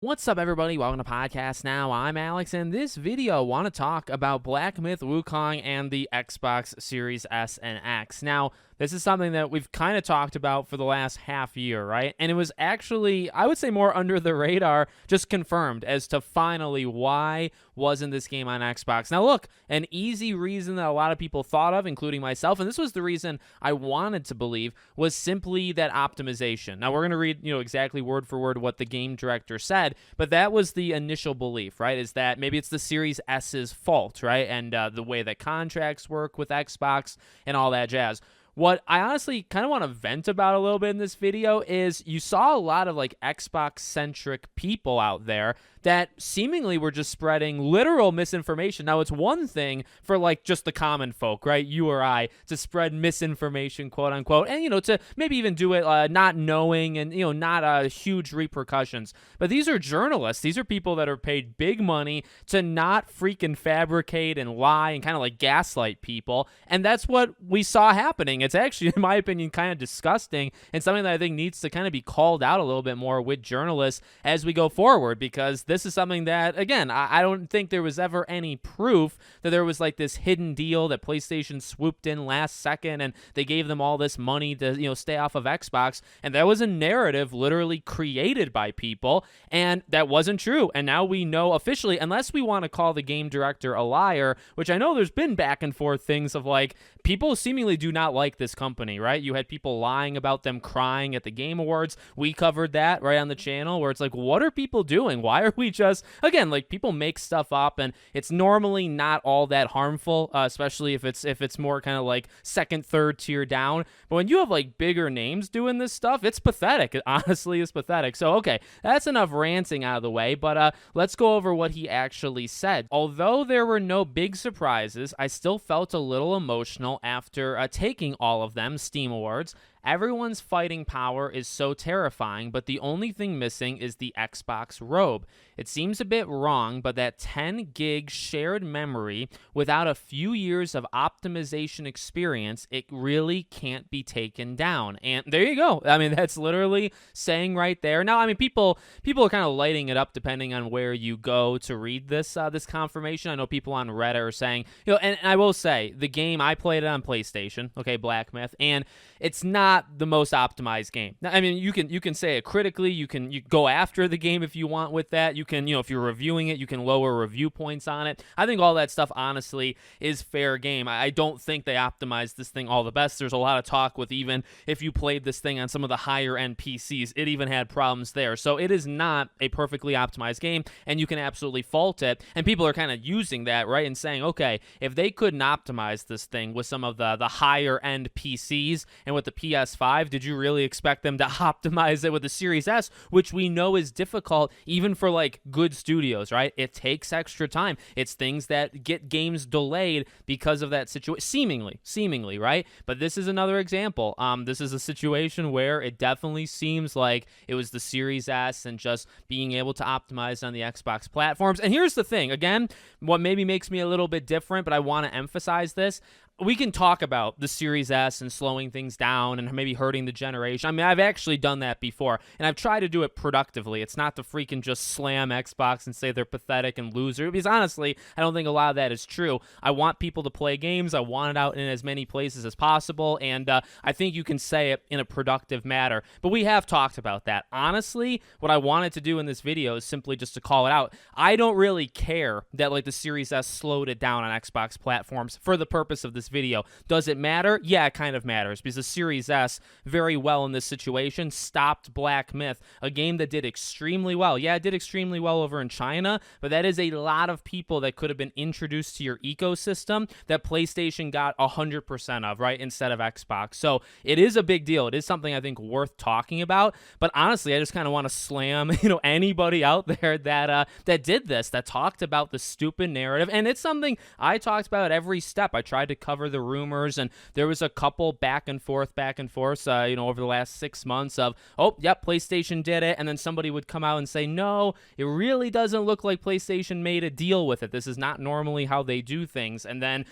What's up, everybody? Welcome to Podcast Now. I'm Alex, and this video I want to talk about Black Myth Wukong and the Xbox Series S and X. Now, this is something that we've kind of talked about for the last half year, right? And it was actually, I would say, more under the radar, just confirmed as to finally why wasn't this game on Xbox. Now, look, an easy reason that a lot of people thought of, including myself, and this was the reason I wanted to believe, was simply that optimization. Now, we're going to read, exactly word for word what the game director said, but that was the initial belief, right? Is that maybe it's the Series S's fault, right? And the way that contracts work with Xbox and all that jazz. What I honestly kind of want to vent about a little bit in this video is you saw a lot of like Xbox-centric people out there that seemingly were just spreading literal misinformation. Now, it's one thing for like just the common folk, right? You or I, to spread misinformation, quote unquote, and, to maybe even do it not knowing and, not huge repercussions. But these are journalists. These are people that are paid big money to not freaking fabricate and lie and kind of like gaslight people. And that's what we saw happening. It's actually, in my opinion, kind of disgusting and something that I think needs to kind of be called out a little bit more with journalists as we go forward, because this is something that, again, I don't think there was ever any proof that there was like this hidden deal that PlayStation swooped in last second and they gave them all this money to, stay off of Xbox. And that was a narrative literally created by people, and that wasn't true. And now we know officially, unless we want to call the game director a liar, which I know there's been back and forth things of like, people seemingly do not like this company, right? You had people lying about them crying at the Game Awards. We covered that right on the channel, where it's like, what are people doing? Why are we just, again, like, people make stuff up, and it's normally not all that harmful, especially if it's more kind of like second, third tier down. But when you have like bigger names doing this stuff, it's pathetic. It honestly is pathetic. So, okay, that's enough ranting out of the way, but let's go over what he actually said. Although there were no big surprises, I still felt a little emotional after taking all of them Steam Awards. Everyone's fighting power is so terrifying, but the only thing missing is the Xbox robe. It seems a bit wrong, but that 10 gig shared memory without a few years of optimization experience, it really can't be taken down. And there you go. I mean, that's literally saying right there. Now, I mean, people are kind of lighting it up depending on where you go to read this confirmation. I know people on Reddit are saying, and I will say, the game, I played it on PlayStation, okay, Black Myth, and it's not the most optimized game. I mean, you can say it critically. You go after the game if you want with that. You can, if you're reviewing it, you can lower review points on it. I think all that stuff, honestly, is fair game. I don't think they optimized this thing all the best. There's a lot of talk with, even if you played this thing on some of the higher end PCs, it even had problems there. So it is not a perfectly optimized game, and you can absolutely fault it. And people are kind of using that, right, and saying, okay, if they couldn't optimize this thing with some of the higher end PCs and with the PS5, did you really expect them to optimize it with the Series S, which we know is difficult even for like good studios, right? It takes extra time. It's things that get games delayed because of that situation, seemingly, right? But this is another example. This is a situation where it definitely seems like it was the Series S and just being able to optimize on the Xbox platforms. And here's the thing, again, what maybe makes me a little bit different, but I want to emphasize this. We can talk about the Series S and slowing things down and maybe hurting the generation. I mean, I've actually done that before, and I've tried to do it productively. It's not to freaking just slam Xbox and say they're pathetic and loser, because honestly, I don't think a lot of that is true. I want people to play games. I want it out in as many places as possible, and I think you can say it in a productive manner. But we have talked about that. Honestly, what I wanted to do in this video is simply just to call it out. I don't really care that like the Series S slowed it down on Xbox platforms for the purpose of this video. Does it matter? Yeah, it kind of matters, because the Series S very well in this situation stopped Black Myth, a game that did extremely well. Yeah, it did extremely well over in China, but that is a lot of people that could have been introduced to your ecosystem that PlayStation got 100% of, right, instead of Xbox. So it is a big deal. It is something I think worth talking about, but honestly, I just kind of want to slam, anybody out there that did this, that talked about the stupid narrative, and it's something I talked about every step. I tried to cover cover the rumors, and there was a couple back and forth, over the last 6 months of, oh, yep, PlayStation did it, and then somebody would come out and say, no, it really doesn't look like PlayStation made a deal with it. This is not normally how they do things. And then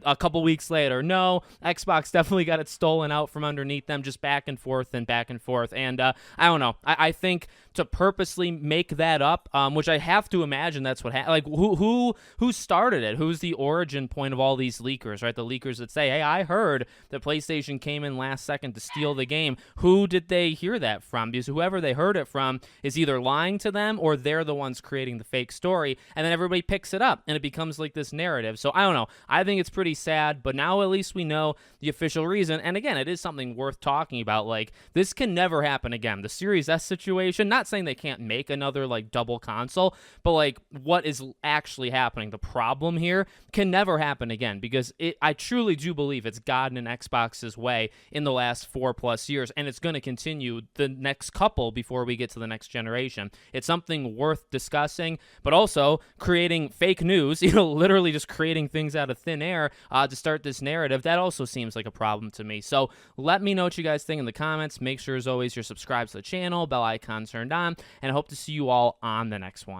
a couple weeks later, no, Xbox definitely got it stolen out from underneath them, just back and forth and back and forth. And I don't know. I think to purposely make that up, which I have to imagine that's what happened. Like, who started it? Who's the origin point of all these leakers, right? The leakers that say, hey, I heard that PlayStation came in last second to steal the game. Who did they hear that from? Because whoever they heard it from is either lying to them or they're the ones creating the fake story, and then everybody picks it up and it becomes like this narrative. So I don't know. I think it's pretty sad, but now at least we know the official reason. And again, it is something worth talking about. Like, this can never happen again. The Series S situation, not saying they can't make another like double console, but like what is actually happening, the problem here can never happen again, because I truly do believe it's gotten in Xbox's way in the last 4+ years, and it's going to continue the next couple before we get to the next generation. It's something worth discussing, but also creating fake news, literally just creating things out of thin air to start this narrative. That also seems like a problem to me. So let me know what you guys think in the comments. Make sure, as always, you're subscribed to the channel, bell icon turned on, and I hope to see you all on the next one.